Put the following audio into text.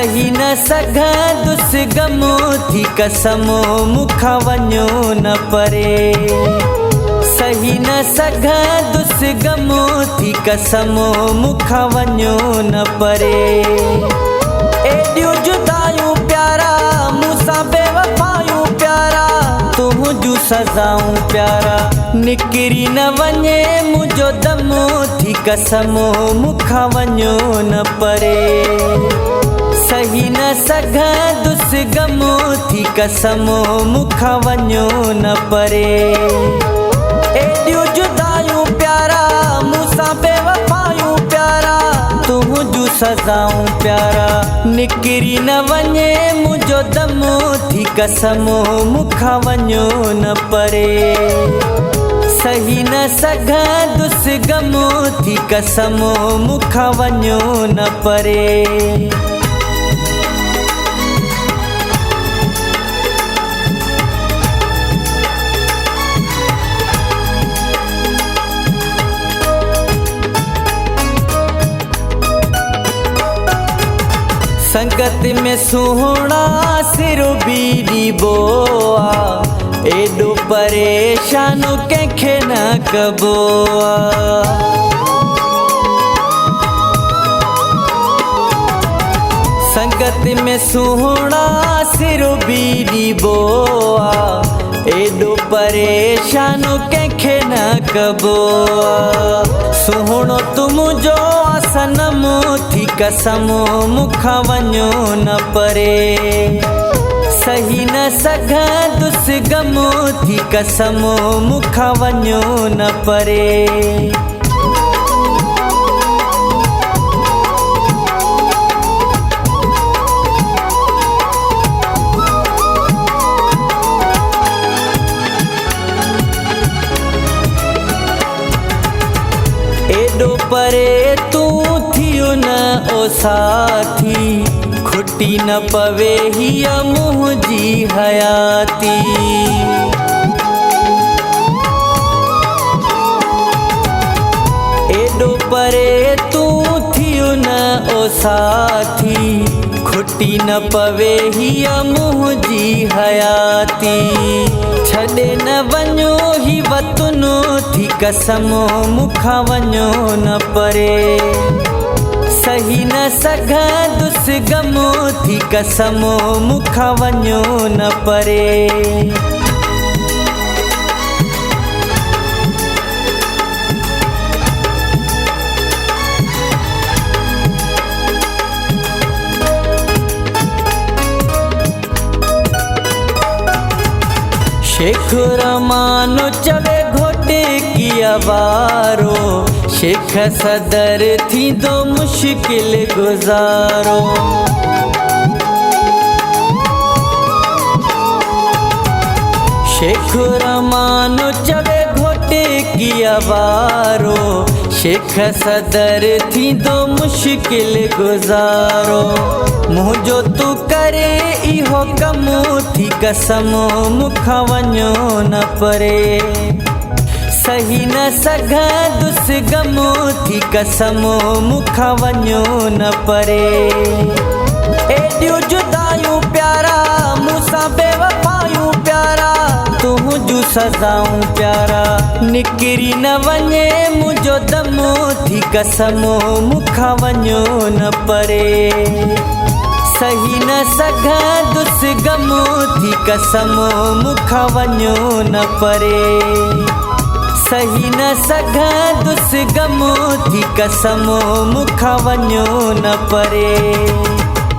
सही न सघंदुस गमो थी कसमो मुखा वञो न परे। सही न सघंदुस गमो थी कसमो मुखा वञो न परे। एॾियूं जुदायूं प्यारा मूंसां बेवफायूं प्यारा तुंहिंजूं सज़ाऊं प्यारा निकिरी न वञे मुंहिंजो दमो थी कसमो मुखा वञो न परे। सही न सघंदुस गमो थी कसमो मुखा वञो न परे। एॾियूं जुदायूं प्यारा मूंसां बेवफायूं प्यारा तुंहिंजूं सज़ाऊं प्यारा निकिरी न वञे मुंहिंजो दमो थी कसमो मुखा वञो न परे। सही न सघंदुस गमो थी कसमो मुखा वञो न परे। संगत में सुहिणा सिर बीड़ी बोआ एॾो परेशान कंहिंखे न कबो आहे। संगत में सुहिणा सिर बीड़ी बोआ एॾो परेशान कंहिंखे न कबो आहे। सुहिणो तू मुंहिंजो सनमो थी कसमो मुखा वञो न परे। सही न सघंदुस गमो थी कसमो मुखा वञो न परे। एॾो परे तूं थियो न ओ साथी खुटी न पवे हीअ मुंहिंजी हयाती। एॾो परे तूं थियो न ओ साथी खुटी न पवे हीअ मुंहिंजी हयाती। छॾे न वञो ही वतनो थी कसमो मुखा वञो न परे। सही न सघंदुस गमो थी कसमो मुखा वञो न परे। शेख रमानो चवे घोटे की अवारो शेख सदर थी दो मुश्किल गुजारो। शेख रमानो चवे घोटे की अवारो शेख सदर थी दो मुश्किल गुजारो। मुंहिंजो तू करे इहो कमो थी कसमो मुखा वञो न परे। सही न सघंदुस गमो थी कसमो मुखा वञो न परे। एॾियूं जुदायूं प्यारा मूंसां बेवफायूं प्यारा तुंहिंजूं सज़ाऊं प्यारा निकिरी न वञे मुंहिंजो दमो थी कसमो मुखा वञो न परे। सही न सघंदुस गमो थी कसमो मुखा वञो न परे। सही न सघंदुस गमो थी कसमो मुखा वञो न परे।